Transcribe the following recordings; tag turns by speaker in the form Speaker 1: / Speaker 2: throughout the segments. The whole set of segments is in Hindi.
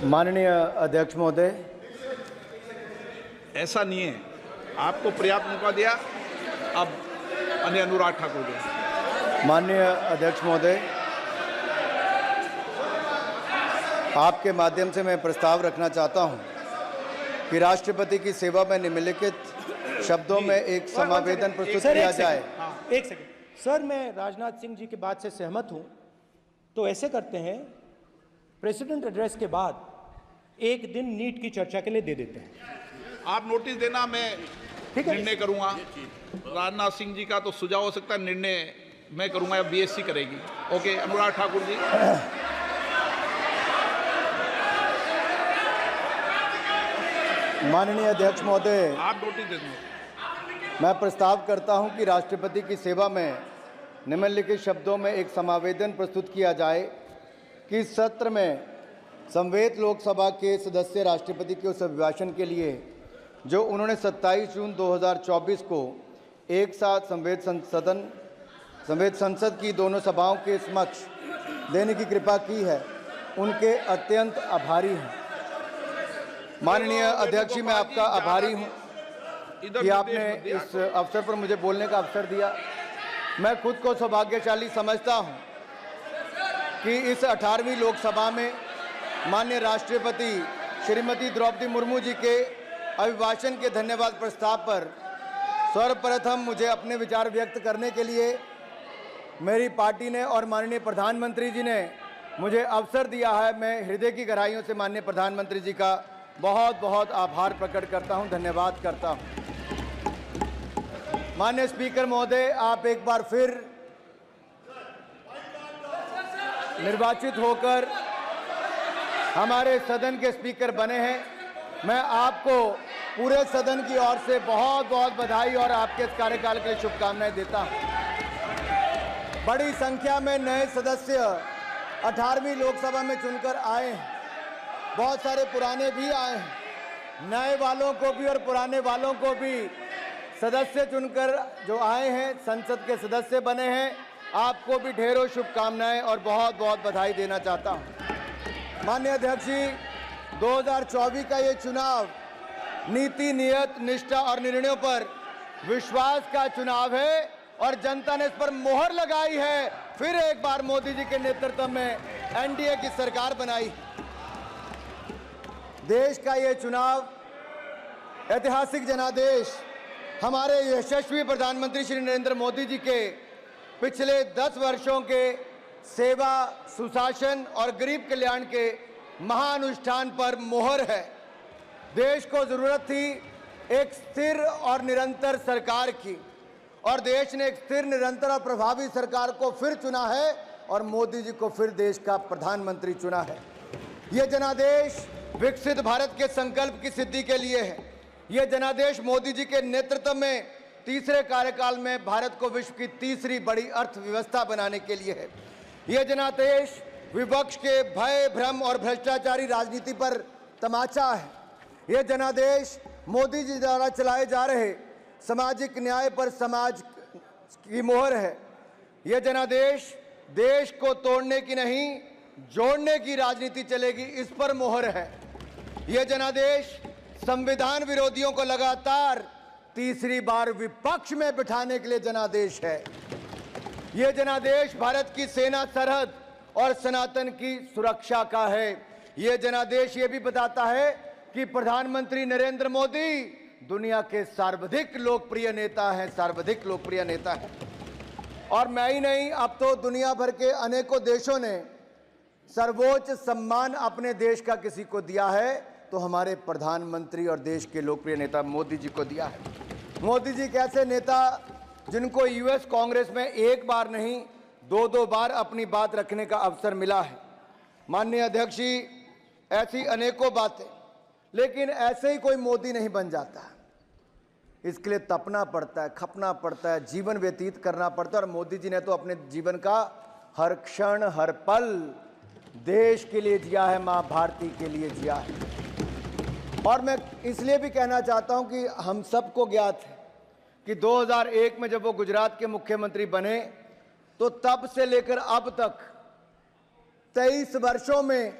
Speaker 1: माननीय अध्यक्ष महोदय,
Speaker 2: ऐसा नहीं है, आपको पर्याप्त मौका दिया। अब अन्य अनुराग ठाकुर जी।
Speaker 1: माननीय अध्यक्ष महोदय, आपके माध्यम से मैं प्रस्ताव रखना चाहता हूं कि राष्ट्रपति की सेवा में निम्नलिखित शब्दों में एक समावेदन प्रस्तुत किया जाए।
Speaker 3: एक सेकंड सर, मैं राजनाथ सिंह जी की बात से सहमत हूं। तो ऐसे करते हैं, प्रेसिडेंट एड्रेस के बाद एक दिन नीट की चर्चा के लिए दे देते हैं।
Speaker 2: आप नोटिस देना, मैं निर्णय करूंगा। राजनाथ सिंह जी का तो सुझाव हो सकता है, निर्णय मैं करूंगा या बीएससी करेगी। ओके, अनुराग ठाकुर जी।
Speaker 1: माननीय अध्यक्ष महोदय,
Speaker 2: आप नोटिस दे दें।
Speaker 1: मैं प्रस्ताव करता हूं कि राष्ट्रपति की सेवा में निम्नलिखित शब्दों में एक समावेदन प्रस्तुत किया जाए कि इस सत्र में संवेद लोकसभा के सदस्य राष्ट्रपति के उस अभिभाषण के लिए जो उन्होंने 27 जून 2024 को एक साथ संवेद संसद की दोनों सभाओं के समक्ष देने की कृपा की है, उनके अत्यंत आभारी हैं। माननीय अध्यक्ष जी, मैं आपका आभारी हूं कि आपने इस अवसर पर मुझे बोलने का अवसर दिया। मैं खुद को सौभाग्यशाली समझता हूं कि इस 18वीं लोकसभा में माननीय राष्ट्रपति श्रीमती द्रौपदी मुर्मू जी के अभिभाषण के धन्यवाद प्रस्ताव पर सर्वप्रथम मुझे अपने विचार व्यक्त करने के लिए मेरी पार्टी ने और माननीय प्रधानमंत्री जी ने मुझे अवसर दिया है। मैं हृदय की गहराइयों से माननीय प्रधानमंत्री जी का बहुत बहुत आभार प्रकट करता हूं, धन्यवाद करता हूं। माननीय स्पीकर महोदय, आप एक बार फिर निर्वाचित होकर हमारे सदन के स्पीकर बने हैं। मैं आपको पूरे सदन की ओर से बहुत बहुत बधाई और आपके इस कार्यकाल के लिए शुभकामनाएं देता हूं। बड़ी संख्या में नए सदस्य 18वीं लोकसभा में चुनकर आए हैं। बहुत सारे पुराने भी आए हैं। नए वालों को भी और पुराने वालों को भी सदस्य चुनकर जो आए हैं, संसद के सदस्य बने हैं, आपको भी ढेरों शुभकामनाएं और बहुत बहुत बधाई देना चाहता हूं। माननीय अध्यक्ष जी, 2024 का ये चुनाव नीति, नियत, निष्ठा और निर्णयों पर विश्वास का चुनाव है और जनता ने इस पर मोहर लगाई है। फिर एक बार मोदी जी के नेतृत्व में एनडीए की सरकार बनाई। देश का ये चुनाव ऐतिहासिक जनादेश हमारे यशस्वी प्रधानमंत्री श्री नरेंद्र मोदी जी के पिछले 10 वर्षों के सेवा, सुशासन और गरीब कल्याण के महाअनुष्ठान पर मोहर है। देश को जरूरत थी एक स्थिर और निरंतर सरकार की, और देश ने एक स्थिर, निरंतर और प्रभावी सरकार को फिर चुना है और मोदी जी को फिर देश का प्रधानमंत्री चुना है। ये जनादेश विकसित भारत के संकल्प की सिद्धि के लिए है। ये जनादेश मोदी जी के नेतृत्व में तीसरे कार्यकाल में भारत को विश्व की तीसरी बड़ी अर्थव्यवस्था बनाने के लिए है। ये जनादेश विपक्ष के भय, भ्रम और भ्रष्टाचारी राजनीति पर तमाचा है। ये जनादेश मोदी जी द्वारा चलाए जा रहे सामाजिक न्याय पर समाज की मोहर है। ये जनादेश देश को तोड़ने की नहीं, जोड़ने की राजनीति चलेगी, इस पर मोहर है। ये जनादेश संविधान विरोधियों को लगातार तीसरी बार विपक्ष में बिठाने के लिए जनादेश है। ये जनादेश भारत की सेना, सरहद और सनातन की सुरक्षा का है। ये जनादेश ये भी बताता है कि प्रधानमंत्री नरेंद्र मोदी दुनिया के सर्वाधिक लोकप्रिय नेता हैं, सर्वाधिक लोकप्रिय नेता हैं। और मैं ही नहीं, अब तो दुनिया भर के अनेकों देशों ने सर्वोच्च सम्मान अपने देश का किसी को दिया है तो हमारे प्रधानमंत्री और देश के लोकप्रिय नेता मोदी जी को दिया है। मोदी जी कैसे नेता जिनको यूएस कांग्रेस में एक बार नहीं, 2-2 बार अपनी बात रखने का अवसर मिला है। माननीय अध्यक्ष जी, ऐसी अनेकों बातें, लेकिन ऐसे ही कोई मोदी नहीं बन जाता। इसके लिए तपना पड़ता है, खपना पड़ता है, जीवन व्यतीत करना पड़ता है। और मोदी जी ने तो अपने जीवन का हर क्षण, हर पल देश के लिए जिया है, माँ भारती के लिए जिया है। और मैं इसलिए भी कहना चाहता हूं कि हम सबको ज्ञात है कि 2001 में जब वो गुजरात के मुख्यमंत्री बने तो तब से लेकर अब तक 23 वर्षों में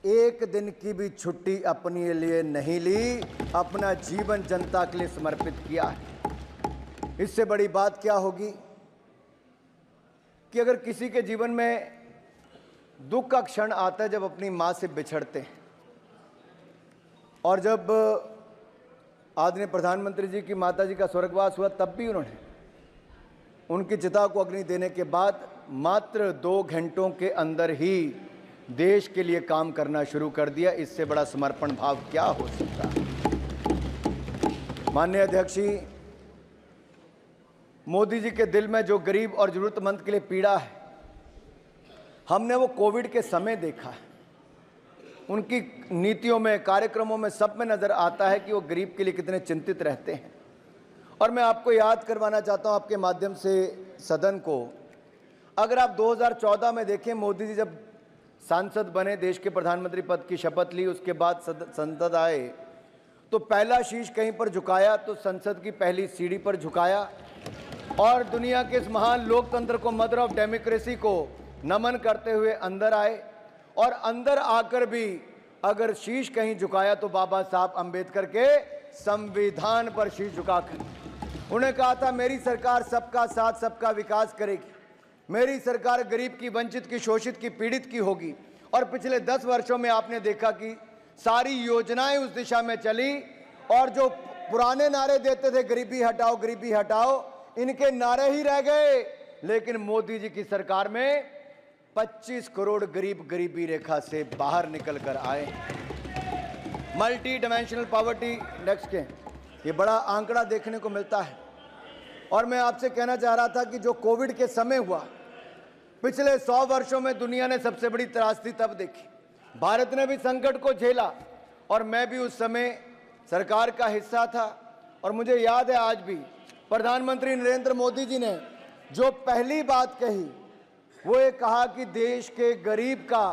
Speaker 1: एक दिन की भी छुट्टी अपने लिए नहीं ली, अपना जीवन जनता के लिए समर्पित किया है। इससे बड़ी बात क्या होगी कि अगर किसी के जीवन में दुख का क्षण आता है जब अपनी मां से बिछड़ते हैं, और जब आदरणीय प्रधानमंत्री जी की माता जी का स्वर्गवास हुआ तब भी उन्होंने उनकी चिता को अग्नि देने के बाद मात्र 2 घंटों के अंदर ही देश के लिए काम करना शुरू कर दिया। इससे बड़ा समर्पण भाव क्या हो सकता है। माननीय अध्यक्ष जी, मोदी जी के दिल में जो गरीब और जरूरतमंद के लिए पीड़ा है, हमने वो कोविड के समय देखा है। उनकी नीतियों में, कार्यक्रमों में, सब में नजर आता है कि वो गरीब के लिए कितने चिंतित रहते हैं। और मैं आपको याद करवाना चाहता हूं आपके माध्यम से सदन को, अगर आप 2014 में देखें, मोदी जी जब सांसद बने, देश के प्रधानमंत्री पद की शपथ ली, उसके बाद संसद आए, तो पहला शीश कहीं पर झुकाया तो संसद की पहली सीढ़ी पर झुकाया और दुनिया के इस महान लोकतंत्र को, मदर ऑफ डेमोक्रेसी को नमन करते हुए अंदर आए। और अंदर आकर भी अगर शीश कहीं झुकाया तो बाबा साहब अंबेडकर के संविधान पर शीश झुकाकर उन्हें कहा था, मेरी सरकार सबका साथ सबका विकास करेगी, मेरी सरकार गरीब की, वंचित की, शोषित की, पीड़ित की होगी। और पिछले 10 वर्षों में आपने देखा कि सारी योजनाएं उस दिशा में चली और जो पुराने नारे देते थे, गरीबी हटाओ, इनके नारे ही रह गए। लेकिन मोदी जी की सरकार में 25 करोड़ गरीब गरीबी रेखा से बाहर निकल कर आए। मल्टी डायमेंशनल पॉवर्टी इंडेक्स के ये बड़ा आंकड़ा देखने को मिलता है। और मैं आपसे कहना चाह रहा था कि जो कोविड के समय हुआ, पिछले 100 वर्षों में दुनिया ने सबसे बड़ी त्रासदी तब देखी। भारत ने भी संकट को झेला और मैं भी उस समय सरकार का हिस्सा था। और मुझे याद है आज भी प्रधानमंत्री नरेंद्र मोदी जी ने जो पहली बात कही वो ये कहा कि देश के गरीब का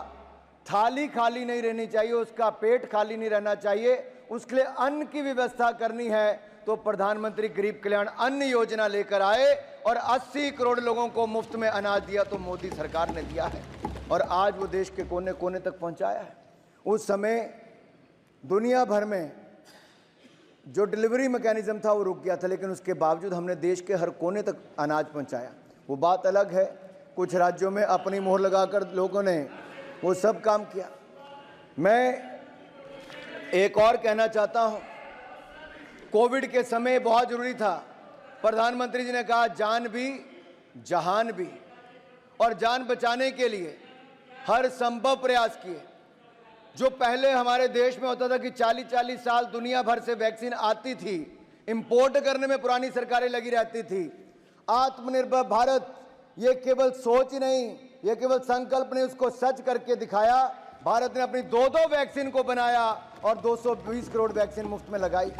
Speaker 1: थाली खाली नहीं रहनी चाहिए, उसका पेट खाली नहीं रहना चाहिए, उसके लिए अन्न की व्यवस्था करनी है। तो प्रधानमंत्री गरीब कल्याण अन्न योजना लेकर आए और 80 करोड़ लोगों को मुफ्त में अनाज दिया, तो मोदी सरकार ने दिया है और आज वो देश के कोने कोने तक पहुंचाया है। उस समय दुनिया भर में जो डिलीवरी मैकेनिज्म था वो रुक गया था, लेकिन उसके बावजूद हमने देश के हर कोने तक अनाज पहुंचाया। वो बात अलग है, कुछ राज्यों में अपनी मोहर लगाकर लोगों ने वो सब काम किया। मैं एक और कहना चाहता हूं, कोविड के समय बहुत जरूरी था, प्रधानमंत्री जी ने कहा जान भी जहान भी, और जान बचाने के लिए हर संभव प्रयास किए। जो पहले हमारे देश में होता था कि 40-40 साल दुनिया भर से वैक्सीन आती थी, इंपोर्ट करने में पुरानी सरकारें लगी रहती थी। आत्मनिर्भर भारत ये केवल सोच ही नहीं, ये केवल संकल्प नहीं, उसको सच करके दिखाया। भारत ने अपनी 2-2 वैक्सीन को बनाया और 220 करोड़ वैक्सीन मुफ्त में लगाई।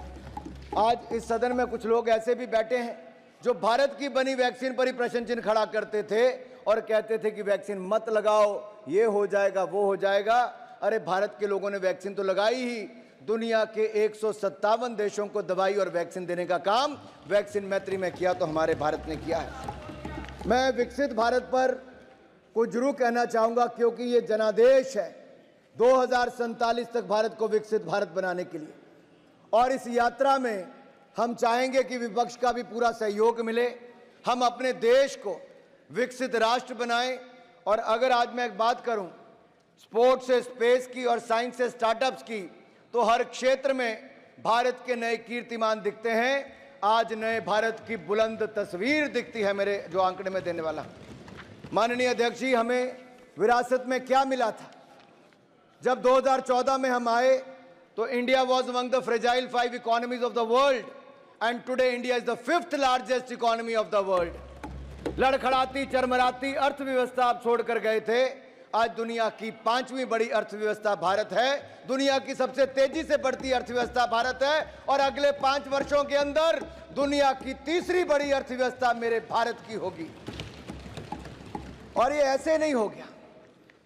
Speaker 1: आज इस सदन में कुछ लोग ऐसे भी बैठे हैं जो भारत की बनी वैक्सीन पर ही प्रश्न चिन्ह खड़ा करते थे और कहते थे कि वैक्सीन मत लगाओ, ये हो जाएगा, वो हो जाएगा। अरे भारत के लोगों ने वैक्सीन तो लगाई ही, दुनिया के 157 देशों को दवाई और वैक्सीन देने का काम वैक्सीन मैत्री में किया तो हमारे भारत ने किया है। मैं विकसित भारत पर कुछ जरूर कहना चाहूँगा, क्योंकि ये जनादेश है 2047 तक भारत को विकसित भारत बनाने के लिए। और इस यात्रा में हम चाहेंगे कि विपक्ष का भी पूरा सहयोग मिले, हम अपने देश को विकसित राष्ट्र बनाएं। और अगर आज मैं एक बात करूं स्पोर्ट्स से स्पेस की और साइंस से स्टार्टअप्स की, तो हर क्षेत्र में भारत के नए कीर्तिमान दिखते हैं। आज नए भारत की बुलंद तस्वीर दिखती है मेरे जो आंकड़े में देने वाला। माननीय अध्यक्ष जी, हमें विरासत में क्या मिला था? जब 2014 में हम आए तो India was among the fragile 5 economies of the world and today India is the 5th largest economy of the world. लड़खड़ाती चरमराती अर्थव्यवस्था आप छोड़कर गए थे, आज दुनिया की 5वीं बड़ी अर्थव्यवस्था भारत है, दुनिया की सबसे तेजी से बढ़ती अर्थव्यवस्था भारत है और अगले 5 वर्षों के अंदर दुनिया की 3री बड़ी अर्थव्यवस्था मेरे भारत की होगी। और ये ऐसे नहीं हो गया।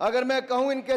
Speaker 1: अगर मैं कहूं इनके